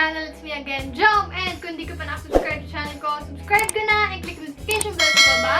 channel. It's me again, Jom! And kung di ka pa nakasubscribe sa channel ko, subscribe ka na and click the notification bell sa baba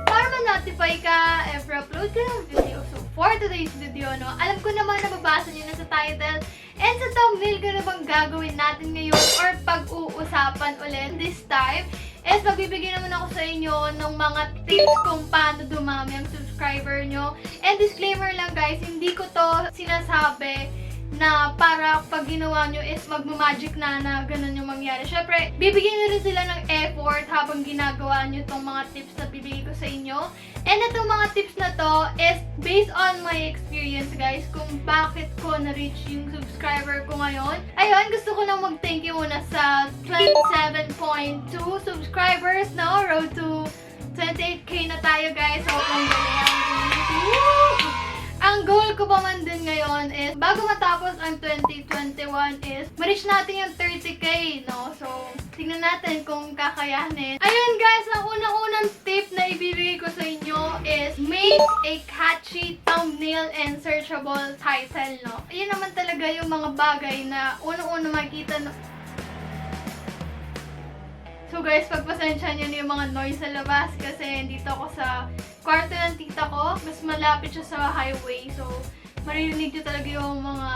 para ma-notify ka every upload ko ng video. So, for today's video, no, alam ko naman na mabasa niyo na sa title and sa thumbnail ko na bang gagawin natin ngayon or pag-uusapan ulit this time is magbibigay naman ako sa inyo ng mga tips kung paano dumami ang subscriber nyo. And disclaimer lang guys, hindi ko to sinasabi na para pag ginawa nyo is magmamagic na ganun yung mangyari. Syempre, bibigyan nyo rin sila ng effort habang ginagawa nyo itong mga tips na bibigay ko sa inyo. And itong mga tips na to is based on my experience guys, kung bakit ko na-reach yung subscriber ko ngayon. Ayun, gusto ko lang mag-thank you muna sa 27.2 subscribers, no? Road to 28k na tayo guys. So, ang goal ko pa man din ngayon is, bago matapos ang 2021 is, ma-reach natin yung 30k, no? So, tingnan natin kung kakayanin. Ayun guys, ang unang-unang tip na ibibigay ko sa inyo is, make a catchy thumbnail and searchable title, no? Ayun naman talaga yung mga bagay na unang-unang makikita, no? So guys, pagpasensya nyo yung mga noise sa labas kasi dito ako sa kwarto ng tita ko. Mas malapit siya sa highway. So, maririnig nyo talaga yung mga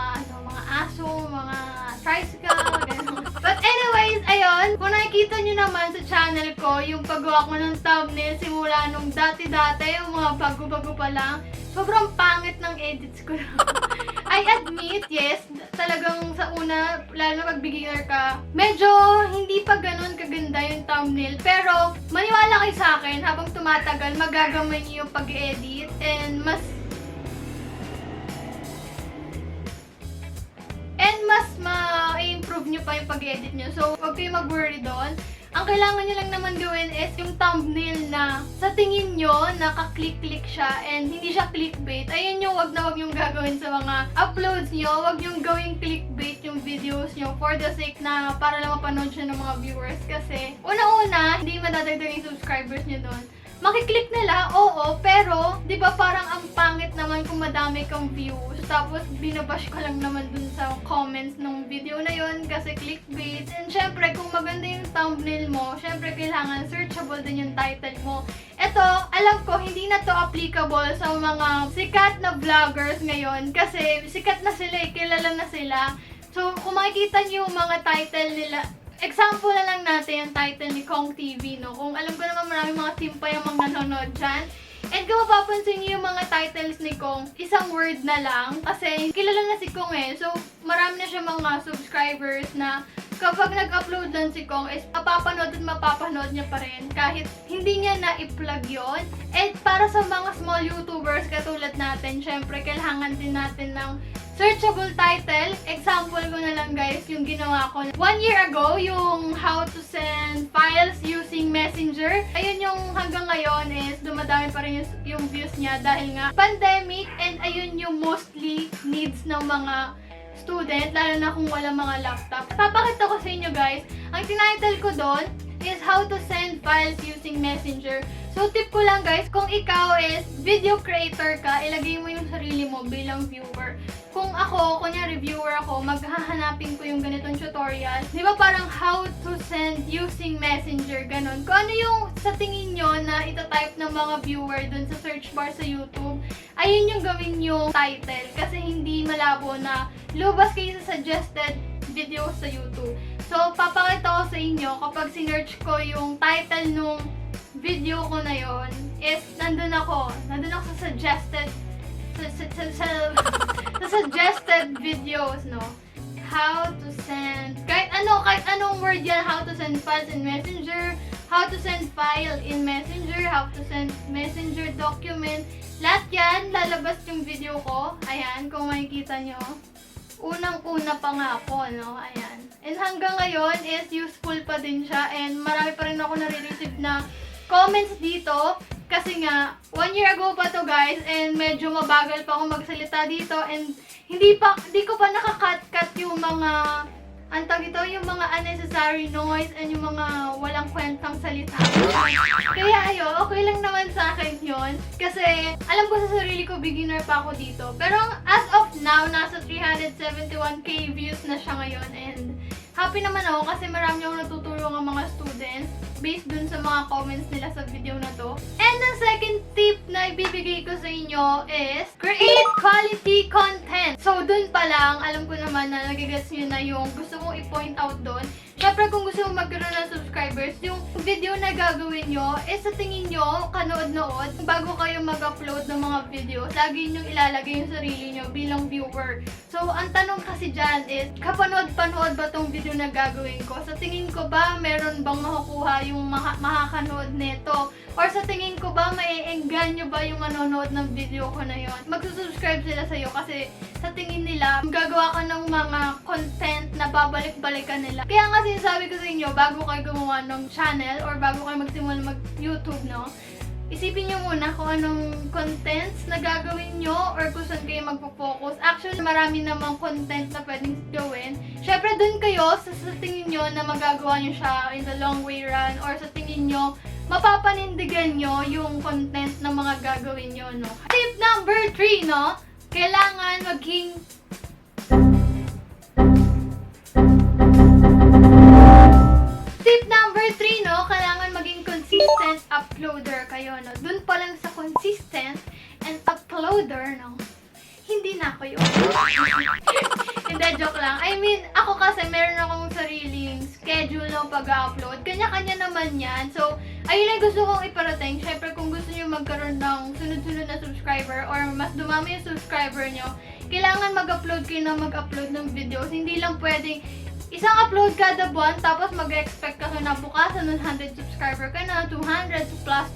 aso, mga tricycle, gano'n. But anyways, ayun. Kung nakikita nyo naman sa channel ko, yung paggawa ko ng thumbnail simula nung dati-dati, yung mga bago-bago pa lang, sobrang pangit ng edits ko na. I admit, yes, talagang sa una, lalo na pag beginner ka, medyo hindi pa ganun kaganda yung thumbnail. Pero, maniwala kayo sa akin, habang tumatagal, magagamay niyo yung pag-edit and mas ma-improve nyo pa yung pag-edit nyo. So, huwag kayo mag-worry doon. Ang kailangan nyo lang naman gawin is yung thumbnail na sa tingin nyo, naka-click-click siya and hindi siya clickbait. Ayun yung wag yung gagawin sa mga uploads nyo. Wag yung gawing clickbait yung videos nyo for the sake na para lang mapanood siya ng mga viewers. Kasi, una-una, hindi madadagdag yung subscribers nyo doon. Makiklik nila, oo, pero, di ba parang ang pangit naman kung madami kang views. Tapos, binabash ka lang naman dun sa comments ng video na yun kasi clickbait. And syempre, kung maganda yung thumbnail mo, syempre, kailangan searchable din yung title mo. Ito, alam ko, hindi na to applicable sa mga sikat na vloggers ngayon kasi sikat na sila, kilala na sila. So, kung makikita niyo yung mga title nila, example na lang natin yung title ni Kong TV, no? Kung alam ko naman maraming mga simpay yung mga nanonood dyan. And kung mapapansin niyo yung mga titles ni Kong, isang word na lang. Kasi kilala na si Kong eh. So, marami na siya mga subscribers na kapag nag-upload lang si Kong is mapapanood at mapapanood niya pa rin. Kahit hindi niya na-i-plug yun. And para sa mga small YouTubers katulad natin, syempre kailangan din natin ng searchable title. Example ko na lang guys, yung ginawa ko 1 year ago, yung how to send files using Messenger. Ayun yung hanggang ngayon is dumadami pa rin yung views niya dahil nga pandemic and ayun yung mostly needs ng mga student, lalo na kung wala mga laptop. Papakita ko sa inyo guys, ang tinitle ko doon is how to send files using Messenger. So, tip ko lang guys, kung ikaw is video creator ka, ilagay mo yung sarili mo bilang viewer. Kung ako, kunyari reviewer ako, maghahanapin ko yung ganitong tutorial. Di ba parang how to send using Messenger, ganun. Kung ano yung sa tingin nyo na itatype ng mga viewer dun sa search bar sa YouTube, ayun yung gawin yung title. Kasi hindi malabo na lubas kayo sa suggested videos sa YouTube. So, papakita ko sa inyo kapag sinearch ko yung title nung video ko na yon is nandun ako sa suggested sa suggested videos, no? How to send kahit anong word yan, how to send files in Messenger, how to send file in Messenger, how to send Messenger document, lahat yan lalabas yung video ko. Ayan, kung makikita nyo, unang-una pa nga ako, no? Ayan. And hanggang ngayon is useful pa din siya and marami pa rin ako nare-receive na comments dito kasi nga 1 year ago pa to guys and medyo mabagal pa ako magsalita dito and hindi ko pa nakakat-cut yung mga yung mga unnecessary noise and yung mga walang kwentang salita. Kaya ayun, okay lang naman sa akin yun kasi alam ko sa sarili ko beginner pa ako dito. Pero as of now, nasa 371k views na siya ngayon and happy naman ako kasi marami akong natutulong ang mga students based dun sa mga comments nila sa video na to. And the second tip na ibibigay ko sa inyo is create quality content. So dun pa lang, alam ko naman na nagigets nyo na yung gusto kong i-point out dun. Syempre kung gusto mo magkaroon ng subscribers, yung video na gagawin nyo, sa tingin nyo, kanood-nood, bago kayo mag-upload ng mga videos, lagi nyo ilalagay yung sarili nyo bilang viewer. So, ang tanong kasi dyan is, kapanood-panood ba tong video na gagawin ko? Sa tingin ko ba, meron bang makukuha yung makakanood nito? Or sa tingin ko ba, maiengganyo ba yung manonood ng video ko na yon? Magsusubscribe sila sa'yo kasi sa tingin nila, gagawa ka ng mga content na babalik-balikan nila. Kaya nga sinasabi ko sa inyo, bago kayo gumawa ng channel or bago kayo magsimula mag-YouTube, no? Isipin nyo muna kung anong contents na gagawin nyo or kung saan kayo magpo-focus. Actually, marami namang content na pwedeng gawin. Syempre, dun kayo sa tingin nyo na magagawa nyo siya in the long way run or sa tingin nyo, mapapanindigan nyo yung content na mga gagawin nyo, no? Tip number 3, no? Kailangan maging Tip number 3, no? Kailangan maging consistent uploader kayo, no? Dun pa lang sa consistent and uploader, no? Hindi na ako yun. Hindi, joke lang. I mean, ako kasi meron akong sariling schedule ng pag-upload. Kanya-kanya naman yan. So, ayun ang gusto kong iparating. Siyempre, kung gusto nyo magkaroon ng sunod-sunod na subscriber or mas dumami yung subscriber nyo, kailangan mag-upload kayo ng mag-upload ng videos. Hindi lang pwedeng isang upload kada buwan, tapos mag-expect ka na bukasan 100 subscriber ka na, 200 plus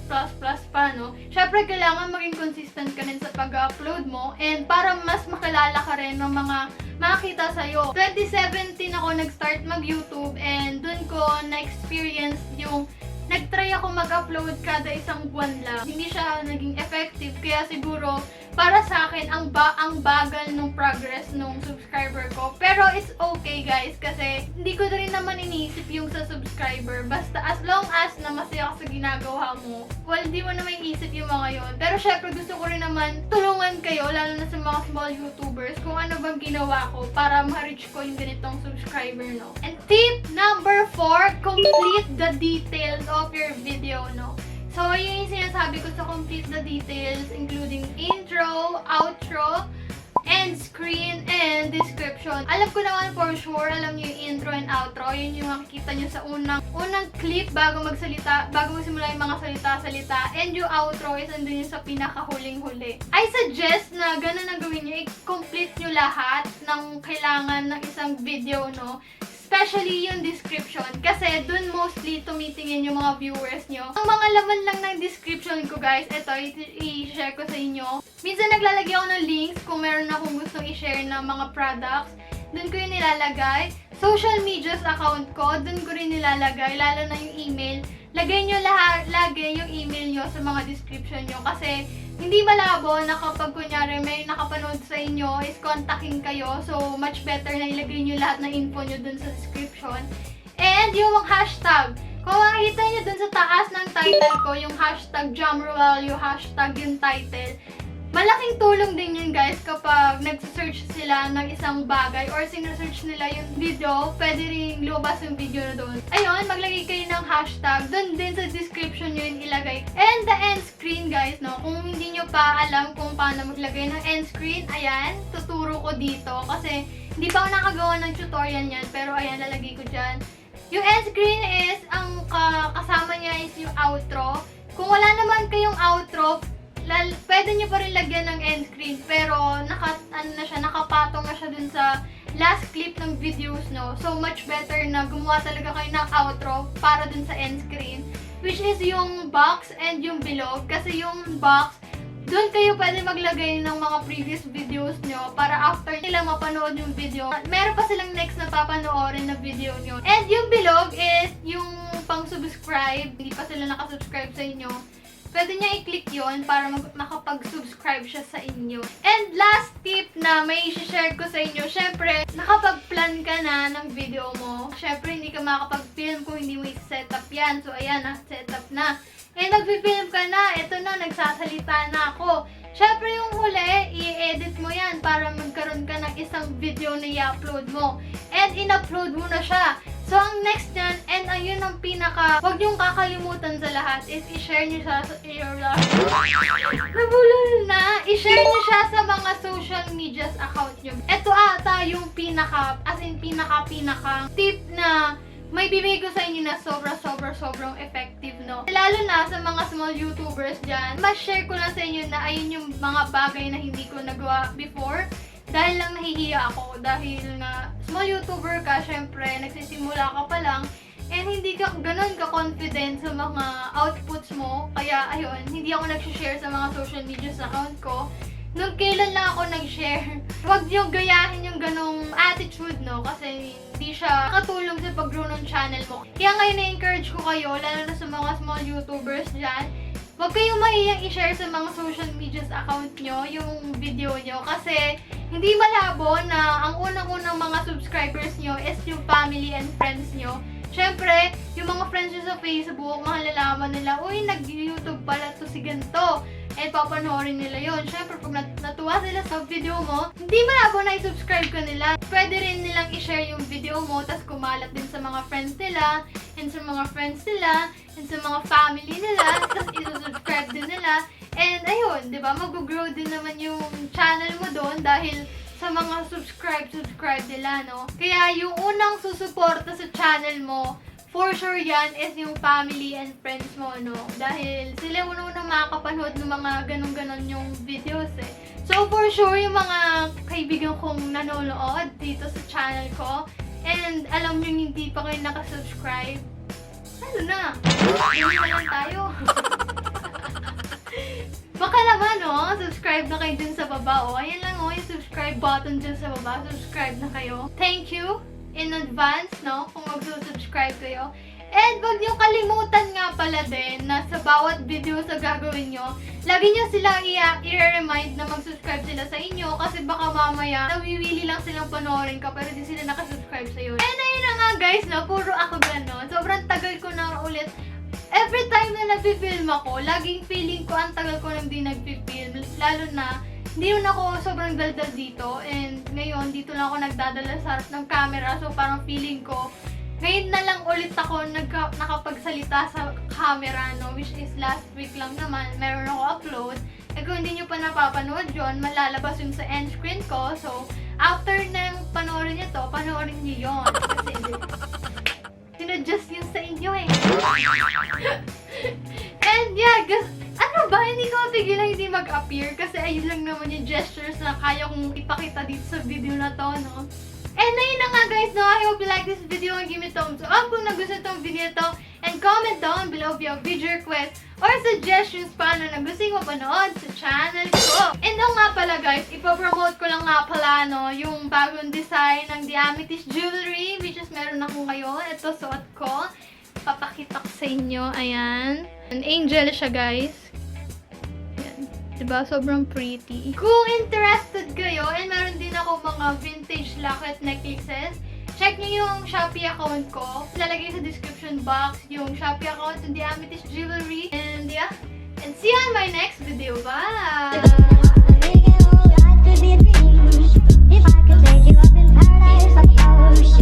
pa, no? Syempre, kailangan maging consistent ka rin sa pag-upload mo and para mas makilala ka rin ng mga makakita sa'yo. 2017 ako nag-start mag-YouTube and dun ko na-experience yung nag-try ako mag-upload kada isang buwan lang. Hindi siya naging effective, kaya siguro para sa akin, ang bagal ng progress ng subscriber ko. Pero it's okay guys, kasi hindi ko rin naman iniisip yung sa subscriber. Basta as long as na masaya ka sa ginagawa mo, well, hindi mo naman iisip yung mga yon. Pero syempre gusto ko rin naman tulungan kayo, lalo na sa mga small YouTubers, kung ano bang ginawa ko para ma-reach ko yung ganitong subscriber, no? And tip number 4, complete the details of your video, no? So, yun yung sinasabi ko sa complete the details, including intro, outro, end screen, and description. Alam ko naman for sure, alam niyo yung intro and outro. Yun yung makikita niyo sa unang clip bago magsalita, bago magsimula yung mga salita-salita. And yung outro is andun yung sa pinakahuling-huli. I suggest na ganun ang gawin niyo. I-complete niyo lahat ng kailangan ng isang video, no? Especially yung description. Kasi dun mostly tumitingin yung mga viewers nyo. Ang mga laman lang ng description ko guys, ito, i-share ko sa inyo. Minsan naglalagay ako ng links kung meron akong gustong i-share ng mga products. Dun ko yung nilalagay. Social medias account ko, dun ko rin nilalagay, lalo na yung email. Lagay nyo lagi yung email nyo sa mga description nyo kasi hindi malabo na kapag kunyari may nakapanood sa inyo is contacting kayo. So, much better na ilagay nyo lahat ng info nyo dun sa description. And yung hashtag. Kung makikita nyo dun sa taas ng title ko, yung hashtag Jamroel, yung hashtag yung title. Malaking tulong din yun guys kapag nag-search sila ng isang bagay or sinesearch nila yung video, pwede rin lumabas yung video na doon. Ayun, maglagay kayo ng hashtag, doon din sa description nyo yung ilagay. And the end screen guys, no, kung hindi nyo pa alam kung paano maglagay ng end screen, ayan, tuturo ko dito kasi hindi pa ako nakagawa ng tutorial niyan, pero ayan, lalagay ko dyan. Yung end screen is, ang kasama niya is yung outro. Kung wala naman kayong outro, pwede nyo pa rin lagyan ng end screen, pero nakapatong na siya dun sa last clip ng videos, no? So, much better na gumawa talaga kayo ng outro para dun sa end screen, which is yung box and yung below. Kasi yung box, dun kayo pwede maglagay ng mga previous videos nyo para after nila mapanood yung video, meron pa silang next na papanoorin na video nyo. And yung below is yung pang-subscribe, hindi pa sila nakasubscribe sa inyo. Pwede niya i-click yon para makapag-subscribe siya sa inyo. And last tip na may i-share ko sa inyo, syempre, nakapag-plan ka na ng video mo. Syempre, hindi ka makakapag-film kung hindi mo i-setup yan. So, ayan, setup na. And nag-film ka na, eto na, nagsasalita na ako. Syempre yung huli, i-edit mo yan para magkaroon ka ng isang video na i-upload mo. And in-upload mo na siya. So, ang next nyan, and ayun ang huwag niyong kakalimutan sa lahat, is i-share niyo siya sa nabulol na! I-share niyo siya sa mga social medias account niyo. Ito ata yung pinaka tip na may bibigay ko sa inyo na sobrang effective, no? Lalo na sa mga small YouTubers dyan, mas-share ko lang sa inyo na ayun yung mga bagay na hindi ko nagawa before. Dahil lang nahihiya ako, dahil nga small YouTuber ka, syempre, nagsisimula ka pa lang, and hindi ka ganun ka-confident sa mga outputs mo. Kaya, ayun, hindi ako nag-share sa mga social media account ko. Nung kailan lang ako nag-share, huwag niyo gayahin yung ganong attitude, no? Kasi hindi siya katulong sa pag-grow ng channel mo. Kaya ngayon na-encourage ko kayo, lalo na sa mga small YouTubers dyan, huwag kayong mahiyang i-share sa mga social media account nyo yung video nyo. Kasi hindi malabo na ang unang-unang mga subscribers nyo is yung family and friends nyo. Siyempre, yung mga friends nyo sa Facebook, malalaman nila, uy, nag-YouTube pala to si ganito. Eh, papanoorin nila yon. Siyempre, pag natuwa sila sa video mo, hindi malabo na i-subscribe ka nila. Pwede rin nilang i-share yung video mo, tas kumalat din sa mga friends nila, and sa mga friends nila, and sa mga family nila, tas i-subscribe din nila. And ayun, di ba, mag-grow din naman yung channel mo doon dahil sa mga subscribe nila, no? Kaya yung unang susuporta sa channel mo, for sure yan is yung family and friends mo, no? Dahil sila unang makakapanood ng mga ganun-ganon yung videos, eh. So, for sure, yung mga kaibigan kong nanonood dito sa channel ko, and alam nyo hindi pa kayo nakasubscribe, ano na? Hindi na lang tayo. Baka naman, no? Subscribe na kayo dun sa baba, oh. Ayan lang, oh, yung subscribe button dun sa baba. Subscribe na kayo. Thank you in advance, no? Kung mag-subscribe kayo. And wag niyo kalimutan nga pala din na sa bawat video sa gagawin nyo, lagi nyo sila i-remind na mag-subscribe sila sa inyo kasi baka mamaya nawiwili lang silang panoorin ka pero di sila nakasubscribe sa'yo. And ayun na nga guys, no? Puro ako ganon. Sobrang tagal ko na ulit. Every time na nag-film ako, laging feeling ko ang tagal ko nang di nag-film. Lalo na, hindi rin ako sobrang daldal dito. And ngayon, dito lang ako nagdadala sa harap ng camera. So parang feeling ko, ngayon na lang ulit ako nakapagsalita sa camera, no? Which is last week lang naman, meron ako upload. Eh kung hindi nyo pa napapanood yun, malalabas yun sa end screen ko. So, after nang panoorin nyo to, panoorin nyo yun. Kasi sinadjust yun sa inyo eh. And yeah, ano ba? Hindi ko mapigilan hindi mag-appear kasi ayun lang naman yung gestures na kaya kong ipakita dito sa video na to, no? And ayun na nga guys, no? I hope you like this video and give me thumbs up kung nagustuhan itong video to. And comment down below if you have video requests or suggestions pa na nagustuhan mo panood sa channel ko. And nga pala guys, ipopromote ko lang nga pala, no, yung bagong design ng The Amethyst Jewelry, which is meron ako ngayon. Ito suot ko. Papakita ko sa inyo. Ayan. An angel siya guys. Ayan. Diba? Sobrang pretty. Kung interested kayo, and meron din ako mga vintage locket necklaces, check nyo yung Shopee account ko. Lalagay sa description box yung Shopee account ng The Amethyst Jewelry. And yeah, and see you on my next video. Bye! If I could take you up in paradise like yours.